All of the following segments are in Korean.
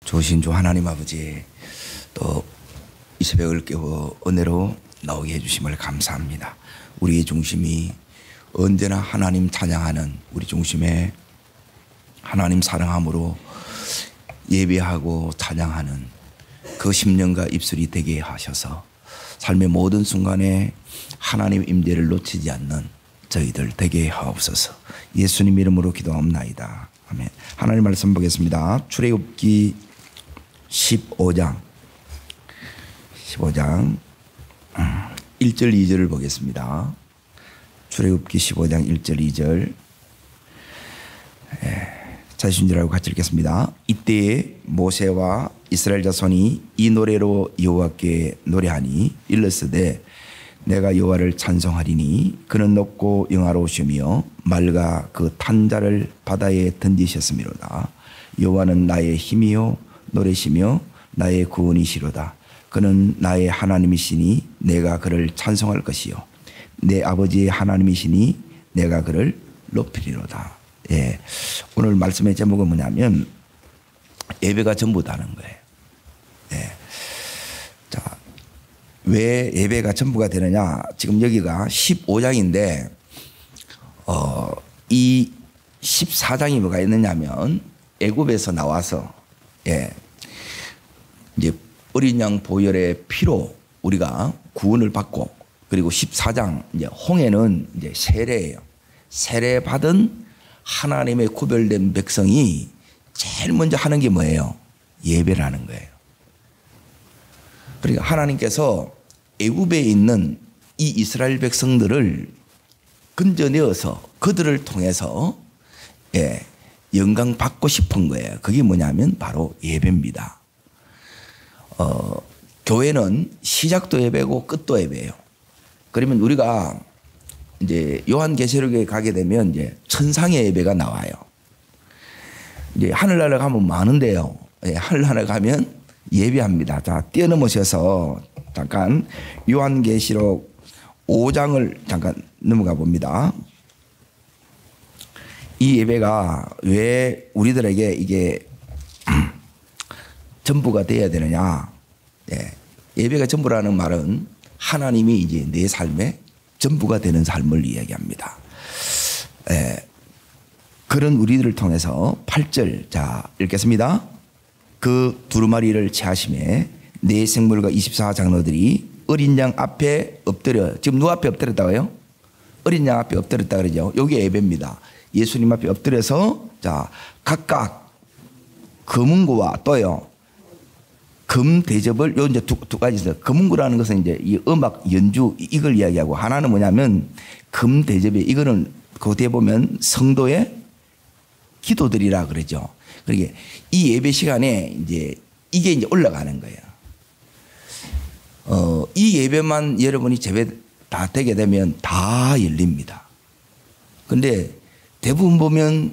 좋으신 주 하나님 아버지, 또 이 새벽을 깨워 은혜로 나오게 해주심을 감사합니다. 우리의 중심이 언제나 하나님 찬양하는 우리 중심에 하나님 사랑함으로 예배하고 찬양하는 그 심령과 입술이 되게 하셔서 삶의 모든 순간에 하나님 임재를 놓치지 않는 저희들 되게 하옵소서. 예수님 이름으로 기도합나이다. 아멘. 하나님 말씀 보겠습니다. 출애굽기 15장 1절 2절을 보겠습니다. 출애굽기 15장 1절 2절 자신 줄 알고 같이 읽겠습니다. 이때에 모세와 이스라엘 자손이 이 노래로 여호와께 노래하니 일렀으되 내가 여호와를 찬송하리니 그는 높고 영화로우시며 말과 그 탄자를 바다에 던지셨음이로다. 여호와는 나의 힘이요 노래시며 나의 구원이시로다. 그는 나의 하나님이시니 내가 그를 찬송할 것이요 내 아버지의 하나님이시니 내가 그를 높이리로다. 예. 오늘 말씀의 제목은 뭐냐면 예배가 전부다는 거예요. 예. 자, 왜 예배가 전부가 되느냐? 지금 여기가 15장인데 이 14장이 뭐가 있느냐면 애굽에서 나와서 이제 어린 양 보혈의 피로 우리가 구원을 받고, 그리고 14장 이제 홍해는 이제 세례예요. 세례 받은 하나님의 구별된 백성이 제일 먼저 하는 게 뭐예요? 예배라는 거예요. 그러니까 하나님께서 애굽에 있는 이 이스라엘 백성들을 건져내어서 그들을 통해서 영광 받고 싶은 거예요. 그게 뭐냐면 바로 예배입니다. 교회는 시작도 예배고 끝도 예배예요. 그러면 우리가 이제 요한계시록에 가게 되면 이제 천상의 예배가 나와요. 이제 하늘나라 가면 많은데요. 하늘나라 가면 예배합니다. 자, 뛰어넘으셔서 잠깐 요한계시록 5장을 잠깐 넘어가 봅니다. 이 예배가 왜 우리들에게 이게 전부가 되어야 되느냐? 예배가 전부라는 말은 하나님이 이제 내 삶의 전부가 되는 삶을 이야기합니다. 그런 우리들을 통해서 8절 자 읽겠습니다. 그 두루마리를 취하심에 네 생물과 24장로들이 어린 양 앞에 엎드려, 지금 누구 앞에 엎드렸다고요? 어린 양 앞에 엎드렸다 그러죠. 여기 예배입니다. 예수님 앞에 엎드려서 자 각각 금은구와 또요 금 대접을, 요 이제 두 가지 있어요. 금은구라는 것은 이제 이 음악 연주 이걸 이야기하고, 하나는 뭐냐면 금 대접에, 이거는 그 뒤에 보면 성도의 기도들이라 그러죠. 그러게 이 예배 시간에 이제 이게 이제 올라가는 거예요. 이 예배만 여러분이 제배 다 되게 되면 다 열립니다. 근데 대부분 보면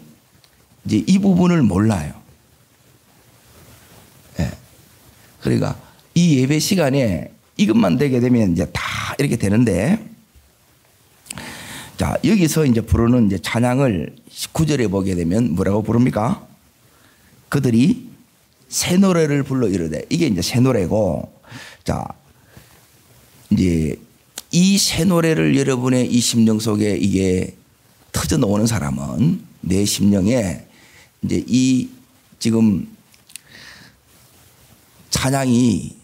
이제 이 부분을 몰라요. 그러니까 이 예배 시간에 이것만 되게 되면 이제 다 이렇게 되는데, 자, 여기서 이제 부르는 이제 찬양을 19절에 보게 되면 뭐라고 부릅니까? 그들이 새 노래를 불러 이르되, 이게 이제 새 노래고, 자, 이제 이 새 노래를 여러분의 이 심령 속에 이게 터져 나오는 사람은 내 심령에 이제 이 지금 찬양이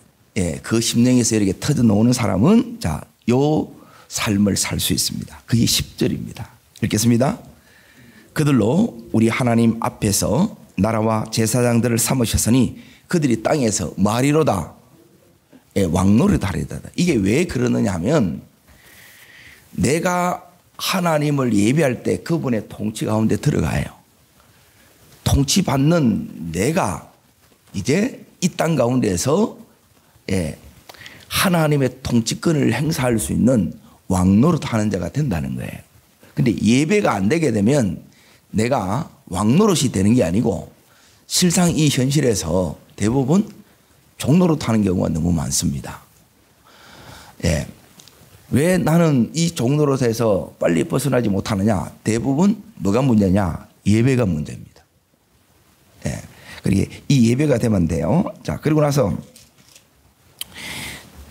그 심령에서 이렇게 터져 나오는 사람은 자, 요 삶을 살 수 있습니다. 그게 10절입니다. 읽겠습니다. 그들로 우리 하나님 앞에서 나라와 제사장들을 삼으셨으니 그들이 땅에서 마리로다 왕노릇 하리다. 이게 왜 그러느냐 하면 내가 하나님을 예배할 때 그분의 통치 가운데 들어가요. 통치받는 내가 이제 이 땅 가운데서 하나님의 통치권을 행사할 수 있는 왕노릇 하는 자가 된다는 거예요. 근데 예배가 안 되게 되면 내가 왕노릇이 되는 게 아니고 실상 이 현실에서 대부분 종노릇 하는 경우가 너무 많습니다. 왜 나는 이 종노릇에서 빨리 벗어나지 못하느냐? 대부분 뭐가 문제냐? 예배가 문제입니다. 그리고 이 예배가 되면 돼요. 자, 그리고 나서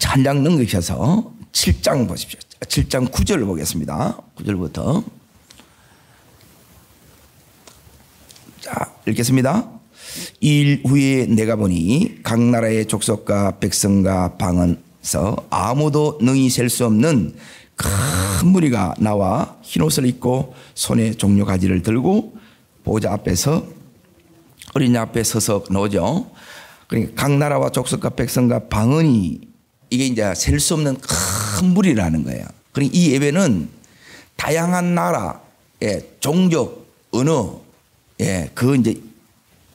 한 장 넘기셔서 7장 보십시오. 7장 9절을 보겠습니다. 9절부터. 자, 읽겠습니다. 일 후에 내가 보니 각 나라의 족속과 백성과 방언서 아무도 능히 셀 수 없는 큰 무리가 나와 흰옷을 입고 손에 종려 가지를 들고 보좌 앞에서 어린 양 앞에 서서 나오죠. 그러니까 각 나라와 족속과 백성과 방언이 이게 이제 셀 수 없는 큰 무리라는 거예요. 그러니까 이 예배는 다양한 나라, 종족, 언어, 그 이제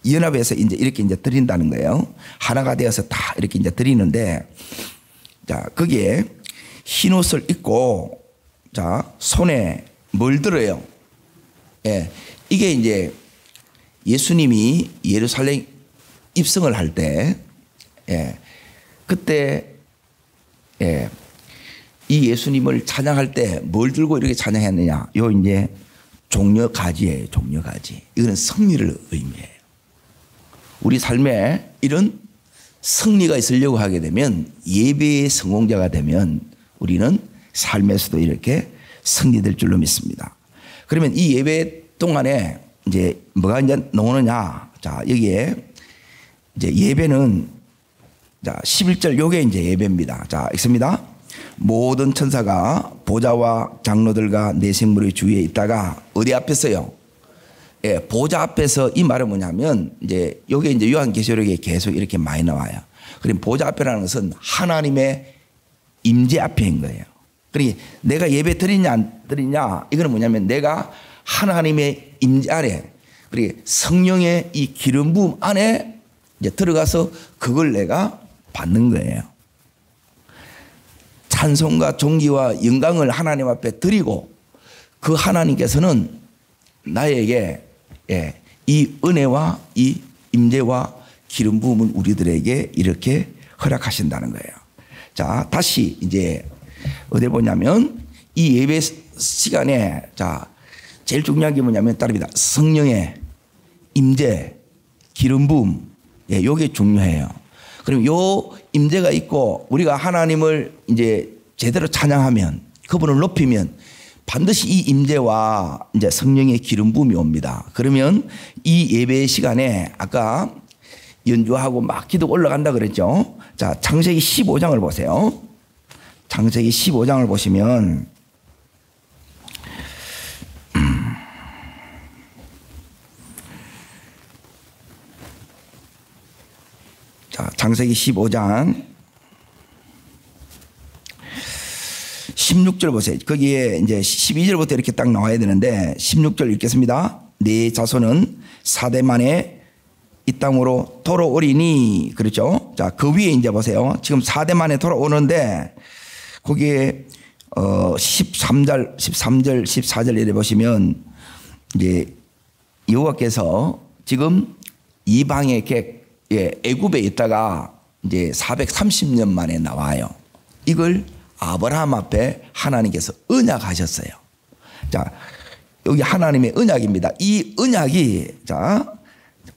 연합해서 이제 이렇게 이제 드린다는 거예요. 하나가 되어서 다 이렇게 이제 드리는데, 자, 거기에 흰 옷을 입고, 자, 손에 뭘 들어요? 이게 이제 예수님이 예루살렘 입성을 할 때, 그때, 이 예수님을 찬양할 때 뭘 들고 이렇게 찬양했느냐? 요 이제 종려 가지예요, 종려 가지. 이거는 승리를 의미해요. 우리 삶에 이런 승리가 있으려고 하게 되면, 예배의 성공자가 되면 우리는 삶에서도 이렇게 승리될 줄로 믿습니다. 그러면 이 예배 동안에 이제 뭐가 이제 나오느냐? 자, 여기에 이제 예배는, 자, 11절 요게 이제 예배입니다. 자, 읽습니다. 모든 천사가 보좌와 장로들과 네 생물의 주위에 있다가 어디 앞에 서요? 보좌 앞에서. 이 말은 뭐냐면 이제 요게 이제 요한계시록에 계속 이렇게 많이 나와요. 그럼 보좌 앞에라는 것은 하나님의 임재 앞에인 거예요. 그러니까 내가 예배 드리냐 안 드리냐, 이거는 뭐냐면 내가 하나님의 임재 아래, 그리고 성령의 이 기름 부음 안에 이제 들어가서 그걸 내가 받는 거예요. 찬송과 존귀와 영광을 하나님 앞에 드리고, 그 하나님께서는 나에게 이 은혜와 이 임재와 기름 부음은 우리들에게 이렇게 허락하신다는 거예요. 자, 다시 이제 어디 보냐면 이 예배 시간에, 자, 제일 중요한 게 뭐냐면 따릅니다. 성령의 임재, 기름 부음, 요게 중요해요. 그럼 요 임재가 있고 우리가 하나님을 이제 제대로 찬양하면, 그분을 높이면 반드시 이 임재와 이제 성령의 기름 부음이 옵니다. 그러면 이 예배 시간에 아까 연주하고 막 기도 올라간다 그랬죠. 자, 창세기 15장을 보세요. 창세기 15장을 보시면 자, 창세기 15장 16절 보세요. 거기에 이제 12절부터 이렇게 딱 나와야 되는데 16절 읽겠습니다. 네 자손은 4대 만에 이 땅으로 돌아오리니. 그렇죠? 자, 그 위에 이제 보세요. 지금 4대 만에 돌아오는데 거기에 13절, 14절 이래 보시면 이제 여호와께서 지금 이방의 객, 애굽에 있다가 이제 430년 만에 나와요. 이걸 아브라함 앞에 하나님께서 언약하셨어요. 자, 여기 하나님의 언약입니다. 이 언약이, 자,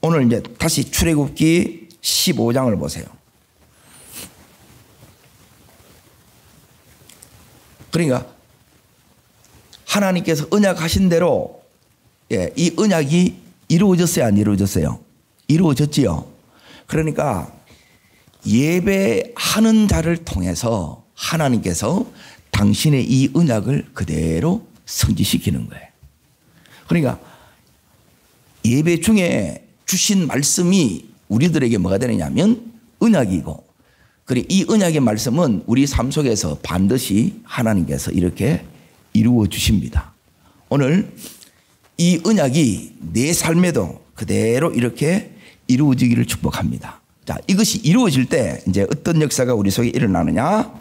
오늘 이제 다시 출애굽기 15장을 보세요. 그러니까 하나님께서 언약하신 대로 이 언약이 이루어졌어요, 안 이루어졌어요? 이루어졌지요. 그러니까 예배하는 자를 통해서 하나님께서 당신의 이 언약을 그대로 성취시키는 거예요. 그러니까 예배 중에 주신 말씀이 우리들에게 뭐가 되느냐면 언약이고, 그리고 이 언약의 말씀은 우리 삶 속에서 반드시 하나님께서 이렇게 이루어 주십니다. 오늘 이 언약이 내 삶에도 그대로 이렇게 이루어지기를 축복합니다. 자, 이것이 이루어질 때 이제 어떤 역사가 우리 속에 일어나느냐?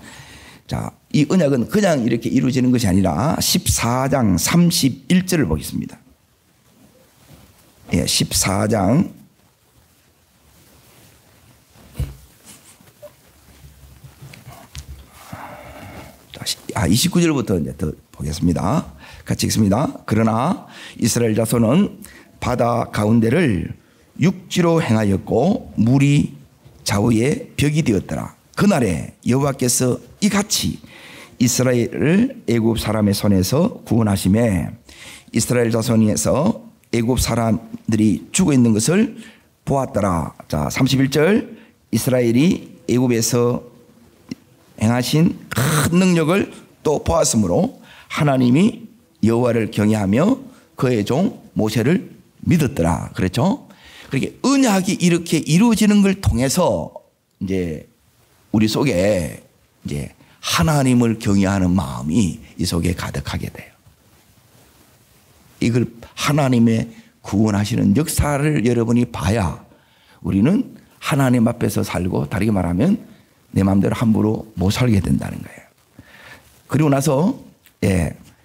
자, 이 언약은 그냥 이렇게 이루어지는 것이 아니라 14장 31절을 보겠습니다. 14장 29절부터 이제 더 보겠습니다. 같이 읽습니다. 그러나 이스라엘 자손은 바다 가운데를 육지로 행하였고 물이 좌우에 벽이 되었더라. 그날에 여호와께서 이같이 이스라엘을 애굽 사람의 손에서 구원하심에 이스라엘 자손에서 애굽 사람들이 죽어 있는 것을 보았더라. 자, 31절 이스라엘이 애굽에서 행하신 큰 능력을 또 보았으므로 하나님이 여호와를 경외하며 그의 종 모세를 믿었더라. 그렇죠? 그렇게 언약이 이렇게 이루어지는 걸 통해서 이제 우리 속에 이제 하나님을 경외하는 마음이 이 속에 가득하게 돼요. 이걸 하나님의 구원하시는 역사를 여러분이 봐야 우리는 하나님 앞에서 살고, 다르게 말하면 내 마음대로 함부로 못 살게 된다는 거예요. 그리고 나서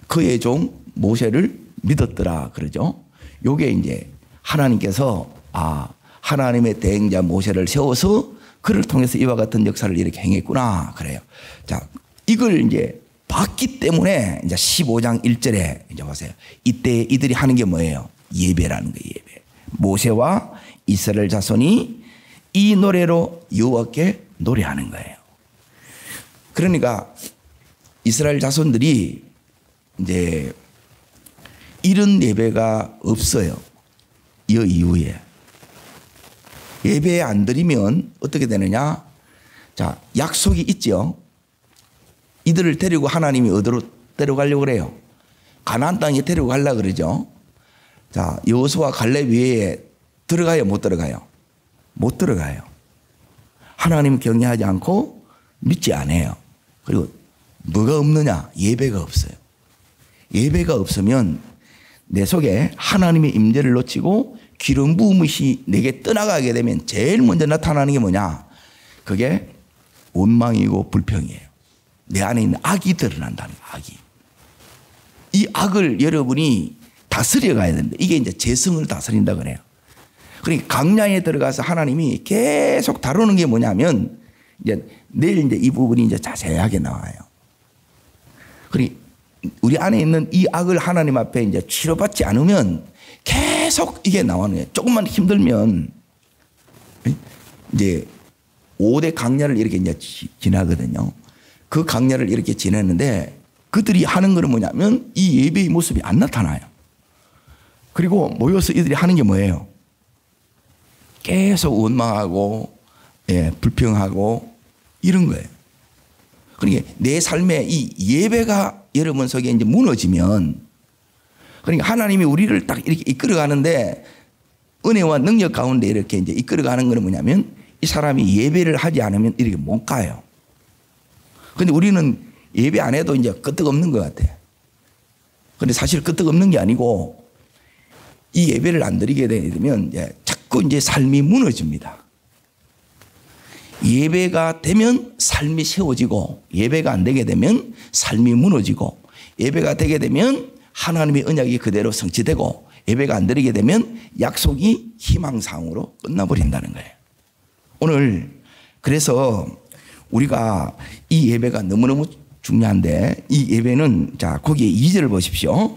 그의 종 모세를 믿었더라 그러죠. 요게 이제 하나님께서 하나님의 대행자 모세를 세워서 그를 통해서 이와 같은 역사를 이렇게 행했구나 그래요. 자, 이걸 이제 봤기 때문에 이제 15장 1절에 이제 보세요. 이때 이들이 하는 게 뭐예요? 예배라는 거예요. 예배. 모세와 이스라엘 자손이 이 노래로 여호와께 노래하는 거예요. 그러니까 이스라엘 자손들이 이제 이런 예배가 없어요. 이 이후에. 예배 안 드리면 어떻게 되느냐? 자, 약속이 있죠. 이들을 데리고 하나님이 어디로 데려가려고 그래요? 가나안 땅에 데려가려고 그러죠. 자, 여호수아 갈렙 외에 들어가요, 못 들어가요? 못 들어가요. 하나님 경외하지 않고 믿지 않아요. 그리고 뭐가 없느냐? 예배가 없어요. 예배가 없으면 내 속에 하나님의 임재를 놓치고 기름 부음이 내게 떠나가게 되면 제일 먼저 나타나는 게 뭐냐? 그게 원망이고 불평이에요. 내 안에 있는 악이 드러난다는 거예요. 악이. 이 악을 여러분이 다스려 가야 되는데 이게 이제 재성을 다스린다 그래요. 그러니까 강량에 들어가서 하나님이 계속 다루는 게 뭐냐면 이제 내일 이제 이 부분이 이제 자세하게 나와요. 그러니까 우리 안에 있는 이 악을 하나님 앞에 이제 치료받지 않으면 계속 이게 나오는 거예요. 조금만 힘들면 이제 5대 강야를 이렇게 이제 지나거든요. 그 강야를 이렇게 지냈는데 그들이 하는 거는 뭐냐면 이 예배의 모습이 안 나타나요. 그리고 모여서 이들이 하는 게 뭐예요? 계속 원망하고 불평하고 이런 거예요. 그러니까 내 삶에 이 예배가 여러분 속에 이제 무너지면, 그러니까 하나님이 우리를 딱 이렇게 이끌어가는데 은혜와 능력 가운데 이렇게 이제 이끌어가는 거는 뭐냐면 이 사람이 예배를 하지 않으면 이렇게 못 가요. 근데 우리는 예배 안 해도 이제 끄떡없는 것 같아. 근데 사실 끄떡없는 게 아니고 이 예배를 안 드리게 되면 이제 자꾸 이제 삶이 무너집니다. 예배가 되면 삶이 세워지고, 예배가 안 되게 되면 삶이 무너지고, 예배가 되게 되면 하나님의 언약이 그대로 성취되고, 예배가 안 드리게 되면 약속이 희망사항으로 끝나버린다는 거예요. 오늘 그래서 우리가 이 예배가 너무너무 중요한데, 이 예배는 자 거기에 2절을 보십시오.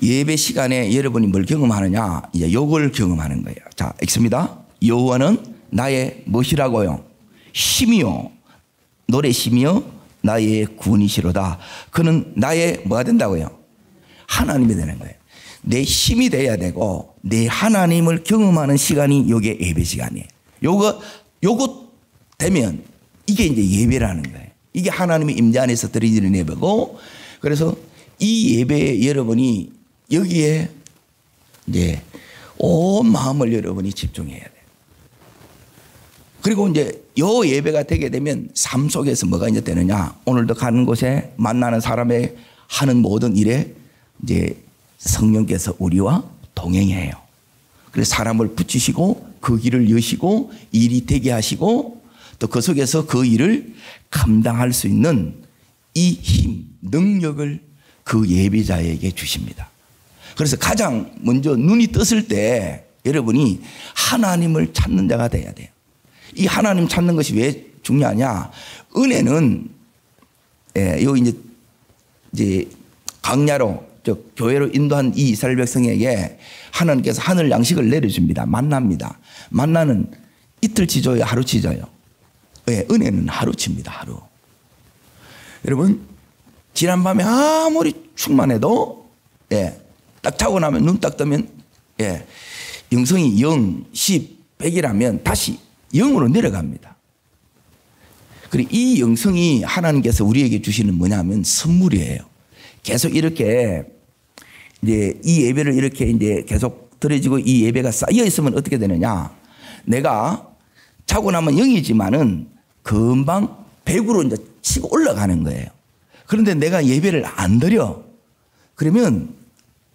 예배 시간에 여러분이 뭘 경험하느냐? 이제 요걸 경험하는 거예요. 자, 읽습니다. 여호와는 나의 무엇이라고요? 힘이요, 노래 힘이요, 나의 구원이시로다. 그는 나의 뭐가 된다고요? 하나님이 되는 거예요. 내 힘이 돼야 되고 내 하나님을 경험하는 시간이 요게 예배 시간이에요. 요거 되면 이게 이제 예배라는 거예요. 이게 하나님의 임재 안에서 드리는 예배고, 그래서 이 예배에 여러분이 여기에 이제 온 마음을 여러분이 집중해야 돼요. 그리고 이제 요 예배가 되게 되면 삶 속에서 뭐가 이제 되느냐? 오늘도 가는 곳에 만나는 사람의 하는 모든 일에 이제 성령께서 우리와 동행해요. 그래서 사람을 붙이시고 그 길을 여시고 일이 되게 하시고 또 그 속에서 그 일을 감당할 수 있는 이 힘, 능력을 그 예배자에게 주십니다. 그래서 가장 먼저 눈이 떴을 때 여러분이 하나님을 찾는 자가 돼야 돼요. 이 하나님 찾는 것이 왜 중요하냐? 은혜는 여기 이제 강야로 즉 교회로 인도한 이 이스라엘 백성에게 하나님께서 하늘 양식을 내려줍니다. 만나입니다. 만나는 이틀 지져요, 하루 지져요? 예, 은혜는 하루 칩니다. 하루. 여러분 지난밤에 아무리 충만해도 딱 자고 나면 눈 딱 뜨면 영성이 0, 10, 100이라면 다시 0으로 내려갑니다. 그리고 이 영성이 하나님께서 우리에게 주시는 뭐냐면 선물이에요. 계속 이렇게 이제 이 예배를 이렇게 이제 계속 드려지고 이 예배가 쌓여 있으면 어떻게 되느냐? 내가 자고 나면 0이지만은 금방 100으로 이제 치고 올라가는 거예요. 그런데 내가 예배를 안 드려. 그러면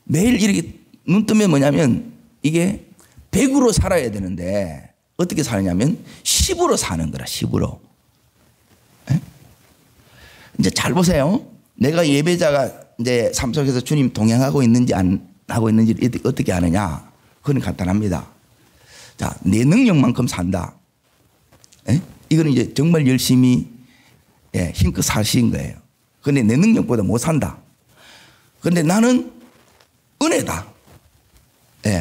매일 이렇게 눈 뜨면 뭐냐면 이게 100으로 살아야 되는데 어떻게 사느냐면 10으로 사는 거라. 10으로. 이제 잘 보세요. 내가 예배자가 이제 삶 속에서 주님 동행하고 있는지 안 하고 있는지 어떻게 아느냐? 그건 간단합니다. 자, 내 능력만큼 산다. 이거는 이제 정말 열심히 힘껏 사신 거예요. 근데 내 능력보다 못 산다. 근데 나는 은혜다.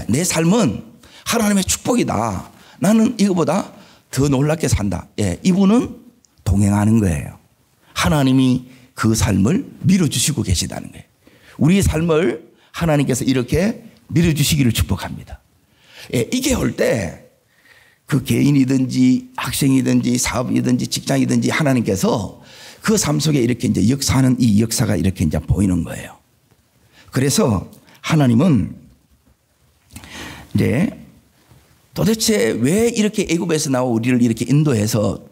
내 삶은 하나님의 축복이다. 나는 이거보다 더 놀랍게 산다. 이분은 동행하는 거예요. 하나님이 그 삶을 밀어주시고 계시다는 거예요. 우리의 삶을 하나님께서 이렇게 밀어주시기를 축복합니다. 이게 올 때 그 개인이든지 학생이든지 사업이든지 직장이든지 하나님께서 그 삶 속에 이렇게 이제 역사하는 이 역사가 이렇게 이제 보이는 거예요. 그래서 하나님은 이제 도대체 왜 이렇게 애굽에서 나와 우리를 이렇게 인도해서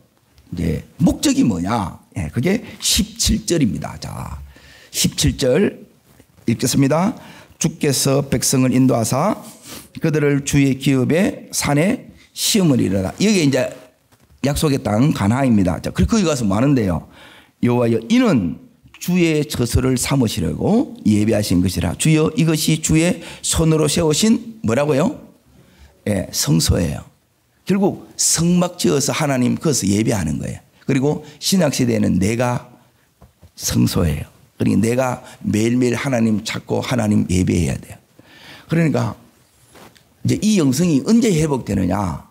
이제 목적이 뭐냐? 그게 17절입니다. 자, 17절 읽겠습니다. 주께서 백성을 인도하사 그들을 주의 기업의 산에 시험으리라. 여기 이제 약속의 땅 가나안입니다. 자, 그리고 거기 가서 뭐 하는데요? 여호와여 이는 주의 저수를 삼으시려고 예배하신 것이라. 주여 이것이 주의 손으로 세우신 뭐라고요? 성소예요. 결국 성막 지어서 하나님 거기서 예배하는 거예요. 그리고 신약시대에는 내가 성소예요. 그러니까 내가 매일매일 하나님 찾고 하나님 예배해야 돼요. 그러니까 이제 이 영성이 언제 회복되느냐?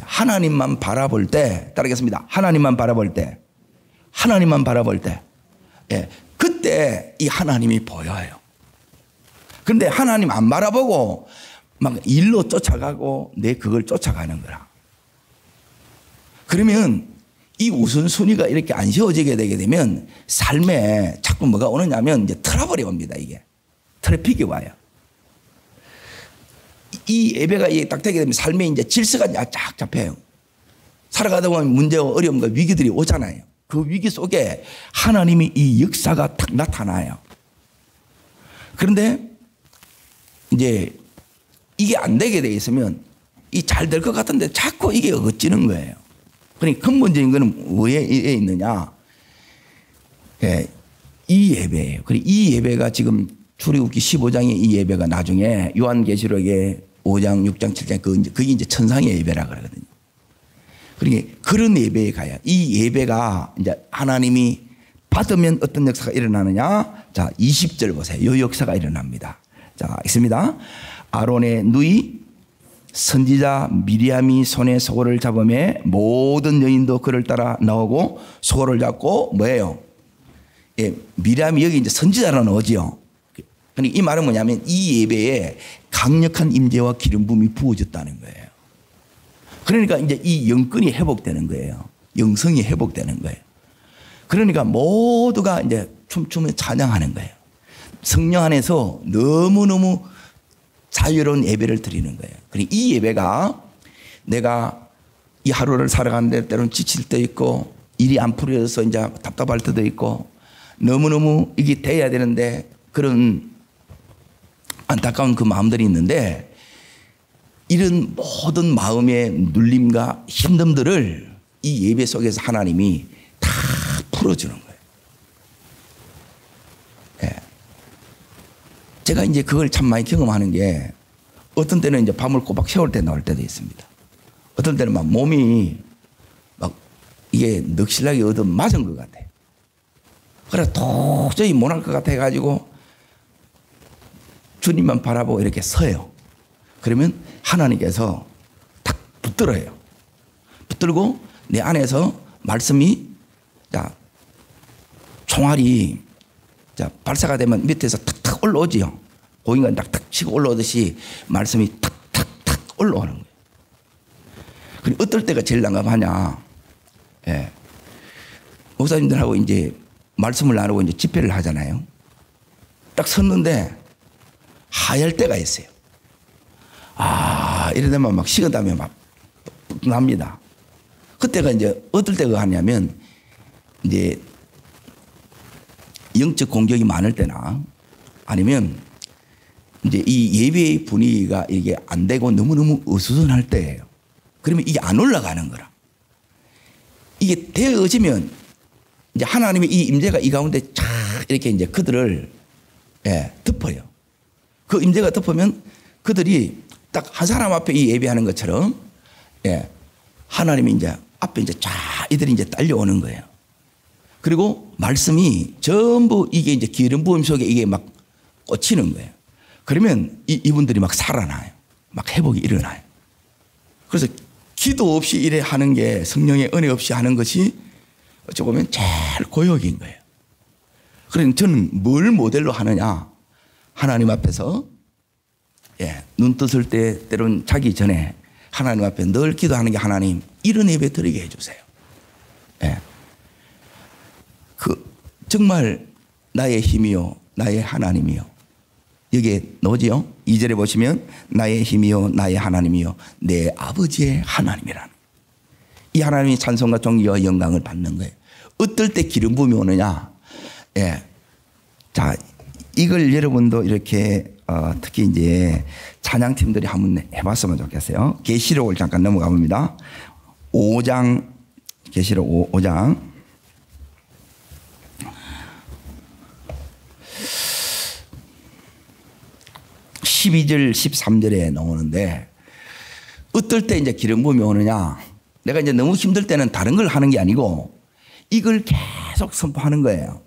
하나님만 바라볼 때, 따르겠습니다. 하나님만 바라볼 때, 하나님만 바라볼 때, 그때 이 하나님이 보여요. 그런데 하나님 안 바라보고 막 일로 쫓아가고 내 그걸 쫓아가는 거라. 그러면 이 우선순위가 이렇게 안 세워지게 되게 되면 삶에 자꾸 뭐가 오느냐면 이제 트러블이 옵니다. 이게 트래픽이 와요. 이 예배가 딱 되게 되면 삶에 이제 질서가 쫙 잡혀요. 살아가다 보면 문제와 어려움과 위기들이 오잖아요. 그 위기 속에 하나님이 이 역사가 딱 나타나요. 그런데 이제 이게 안 되게 돼 있으면 이 잘 될 것 같은데 자꾸 이게 어찌는 거예요. 그러니까 근본적인 거는 뭐에 있느냐? 이 예배예요. 그리고 이 예배가 지금 출애굽기 15장의 이 예배가 나중에 요한계시록의 5장, 6장, 7장 그게 이제 천상의 예배라 그러거든요. 그러니까 그런 예배에 가야 이 예배가 이제 하나님이 받으면 어떤 역사가 일어나느냐? 자, 20절 보세요. 이 역사가 일어납니다. 자, 있습니다. 아론의 누이 선지자 미리암이 손에 소고를 잡으며 모든 여인도 그를 따라 나오고 소고를 잡고 뭐예요? 미리암이 여기 이제 선지자라는 어지요. 그러니까 이 말은 뭐냐면 이 예배에 강력한 임재와 기름 부음이 부어졌다는 거예요. 그러니까 이제 이 영권이 회복되는 거예요. 영성이 회복되는 거예요. 그러니까 모두가 이제 춤추며 찬양하는 거예요. 성령 안에서 너무너무 자유로운 예배를 드리는 거예요. 그리고 이 예배가 내가 이 하루를 살아가는데 때로는 지칠 때 있고 일이 안 풀려서 이제 답답할 때도 있고 너무너무 이게 돼야 되는데 그런 안타까운 그 마음들이 있는데 이런 모든 마음의 눌림과 힘듦들을 이 예배 속에서 하나님이 다 풀어주는 거예요. 제가 이제 그걸 참 많이 경험하는 게 어떤 때는 이제 밤을 꼬박 새울 때 나올 때도 있습니다. 어떤 때는 막 몸이 막 이게 넋실나게 얻어 맞은 것 같아요. 그래 도저히 못할 것 같아가지고 주님만 바라보고 이렇게 서요. 그러면 하나님께서 탁 붙들어요. 붙들고 내 안에서 말씀이 자 총알이 자 발사가 되면 밑에서 탁탁 올라오지요. 고인간 탁탁 치고 올라오듯이 말씀이 탁탁탁 올라오는 거예요. 그리고 어떨 때가 제일 난감하냐? 예. 목사님들하고 이제 말씀을 나누고 이제 집회를 하잖아요. 딱 섰는데 하얄 때가 있어요. 이러다만 막 식은땀이 막 납니다. 그때가 이제 어떨 때가 하냐면 이제 영적 공격이 많을 때나 아니면 이제 이 예배의 분위기가 이게 안 되고 너무너무 어수선할 때예요. 그러면 이게 안 올라가는 거라. 이게 되어지면 이제 하나님의 이 임재가 이 가운데 쫙 이렇게 이제 그들을 덮어요. 그 임재가 덮으면 그들이 딱 한 사람 앞에 이 예배하는 것처럼 하나님이 이제 앞에 이제 쫙 이들이 이제 딸려오는 거예요. 그리고 말씀이 전부 이게 이제 기름 부음 속에 이게 막 꽂히는 거예요. 그러면 이분들이 막 살아나요. 막 회복이 일어나요. 그래서 기도 없이 이래 하는 게 성령의 은혜 없이 하는 것이 어찌 보면 제일 고역인 거예요. 그래서 저는 뭘 모델로 하느냐. 하나님 앞에서 눈 떴을 때 때론 자기 전에 하나님 앞에 늘 기도하는 게 하나님 이런 예배 드리게 해주세요. 정말 나의 힘이요 나의 하나님이요. 여기에 나오지요. 2절에 보시면 나의 힘이요 나의 하나님이요 내 아버지의 하나님이라는 이 하나님이 찬송과 존귀와 영광을 받는 거예요. 어떨 때 기름 부음이 오느냐. 자 이걸 여러분도 이렇게 특히 이제 찬양팀들이 한번 해봤으면 좋겠어요. 계시록을 잠깐 넘어가 봅니다. 5장 계시록 5장 12절 13절에 나오는데 어떨 때 이제 기름 부음이 오느냐. 내가 이제 너무 힘들 때는 다른 걸 하는 게 아니고 이걸 계속 선포하는 거예요.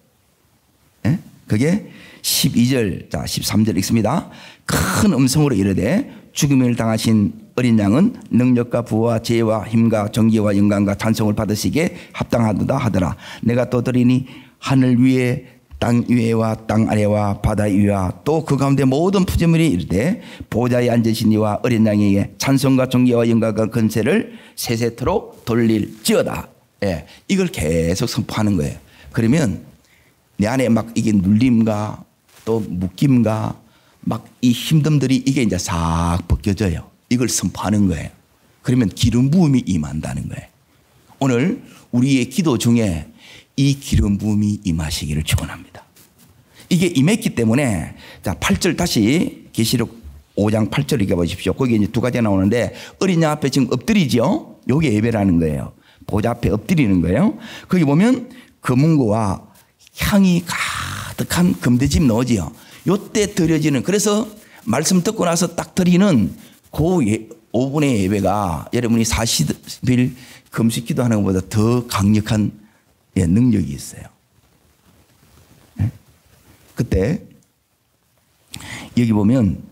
그게 12절, 자 13절 읽습니다. 큰 음성으로 이르되 죽음을 당하신 어린 양은 능력과 부와 지혜와 힘과 정기와 영광과 찬송을 받으시기에 합당하도다 하더라. 내가 또 들으니 하늘 위에 땅 위에와 땅 아래와 바다 위와 또 그 가운데 모든 푸짐물이 이르되 보좌에 앉으신 이와 어린 양에게 찬송과 존귀와 영광과 권세를 세세토록 돌릴지어다. 이걸 계속 선포하는 거예요. 그러면 내 안에 막 이게 눌림과 또 묶임과 막 이 힘듦들이 이게 이제 싹 벗겨져요. 이걸 선포하는 거예요. 그러면 기름 부음이 임한다는 거예요. 오늘 우리의 기도 중에 이 기름 부음이 임하시기를 축원합니다. 이게 임했기 때문에 자 8절 다시 계시록 5장 8절 읽어 보십시오. 거기 이제 두 가지가 나오는데 어린 양 앞에 지금 엎드리죠. 요게 예배라는 거예요. 보좌 앞에 엎드리는 거예요. 거기 보면 금은고와 향이 가득한 금대집 나오지요. 요때 드려지는 그래서 말씀 듣고 나서 딱 드리는 그 5분의 예배가 여러분이 40일 금식 기도하는 것보다 더 강력한 능력이 있어요. 그때 여기 보면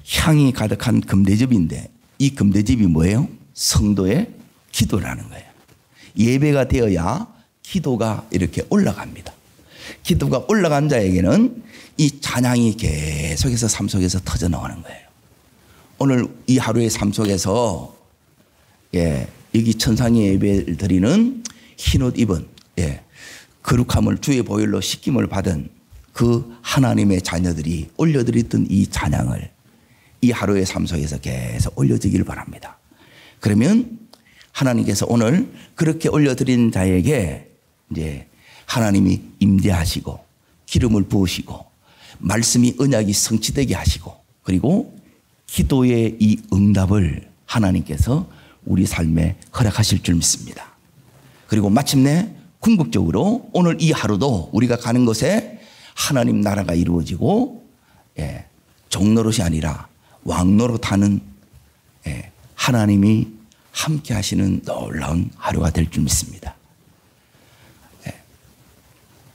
향이 가득한 금대접인데 이 금대접이 뭐예요? 성도의 기도라는 거예요. 예배가 되어야 기도가 이렇게 올라갑니다. 기도가 올라간 자에게는 이 찬양이 계속해서 삶 속에서 터져 나오는 거예요. 오늘 이 하루의 삶 속에서 여기 천상의 예배를 드리는 흰옷 입은 거룩함을 주의 보혈로 씻김을 받은 그 하나님의 자녀들이 올려드렸던 이 찬양을 이 하루의 삶 속에서 계속 올려드리길 바랍니다. 그러면 하나님께서 오늘 그렇게 올려드린 자에게 이제 하나님이 임재하시고 기름을 부으시고 말씀이 언약이 성취되게 하시고 그리고 기도의 이 응답을 하나님께서 우리 삶에 허락하실 줄 믿습니다. 그리고 마침내 궁극적으로 오늘 이 하루도 우리가 가는 곳에 하나님 나라가 이루어지고 종노릇이 아니라 왕노릇하는 하나님이 함께 하시는 놀라운 하루가 될 줄 믿습니다.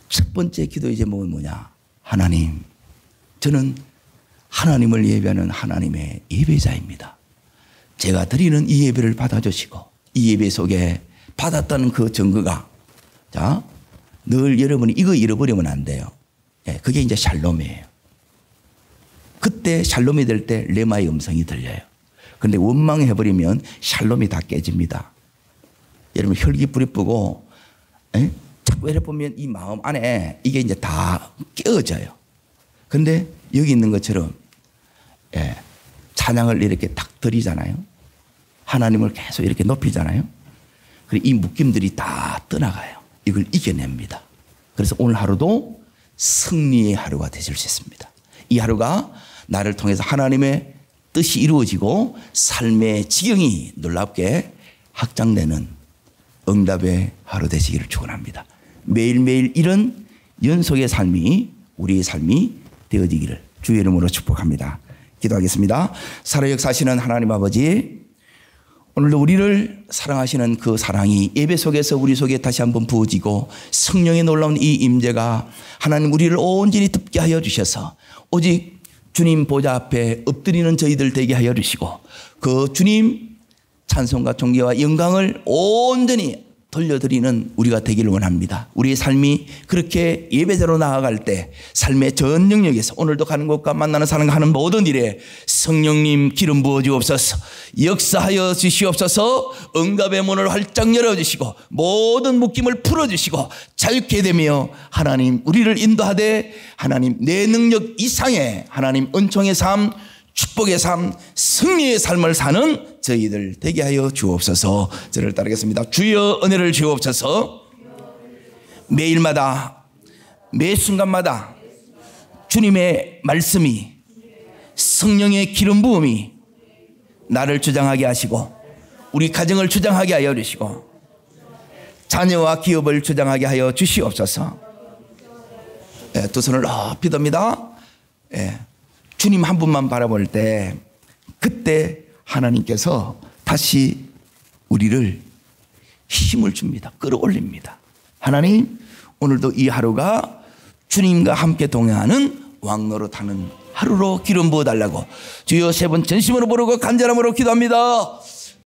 첫 번째 기도의 제목은 뭐냐? 하나님, 저는 하나님을 예배하는 하나님의 예배자입니다. 제가 드리는 이 예배를 받아주시고 이 예배 속에 받았다는 그 증거가 자, 늘 여러분이 이거 잃어버리면 안 돼요. 예, 그게 이제 샬롬이에요. 그때 샬롬이 될 때 레마의 음성이 들려요. 그런데 원망해버리면 샬롬이 다 깨집니다. 여러분 혈기 뿌리뿌고 자꾸 이래 보면 이 마음 안에 이게 이제 다 깨어져요. 그런데 여기 있는 것처럼 예, 찬양을 이렇게 딱 드리잖아요. 하나님을 계속 이렇게 높이잖아요. 그리고 이 묶임들이 다 떠나가요. 이걸 이겨냅니다. 그래서 오늘 하루도 승리의 하루가 되실 수 있습니다. 이 하루가 나를 통해서 하나님의 뜻이 이루어지고 삶의 지경이 놀랍게 확장되는 응답의 하루 되시기를 축원합니다. 매일매일 이런 연속의 삶이 우리의 삶이 되어지기를 주의 이름으로 축복합니다. 기도하겠습니다. 살아 역사하시는 하나님 아버지, 오늘도 우리를 사랑하시는 그 사랑이 예배 속에서 우리 속에 다시 한번 부어지고 성령의 놀라운 이 임재가 하나님 우리를 온전히 덮게 하여 주셔서 오직 주님 보좌 앞에 엎드리는 저희들 되게 하여 주시고 그 주님 찬송과 존귀와 영광을 온전히 돌려드리는 우리가 되기를 원합니다. 우리의 삶이 그렇게 예배자로 나아갈 때 삶의 전 영역에서 오늘도 가는 곳과 만나는 사람과 하는 모든 일에 성령님 기름 부어 주옵소서, 역사하여 주시옵소서, 응답의 문을 활짝 열어주시고 모든 묶임을 풀어주시고 자유케 되며 하나님 우리를 인도하되 하나님 내 능력 이상의 하나님 은총의 삶, 축복의 삶, 승리의 삶을 사는 저희들 되게 하여 주옵소서. 저를 따르겠습니다. 주여 은혜를 주옵소서. 매일마다 매 순간마다 주님의 말씀이 성령의 기름 부음이 나를 주장하게 하시고 우리 가정을 주장하게 하여 주시고 자녀와 기업을 주장하게 하여 주시옵소서. 예, 두 손을 높이 듭니다. 예. 주님 한 분만 바라볼 때 그때 하나님께서 다시 우리를 힘을 줍니다. 끌어올립니다. 하나님 오늘도 이 하루가 주님과 함께 동행하는 왕노로 타는 하루로 기름 부어달라고 주여 세 번 전심으로 부르고 간절함으로 기도합니다.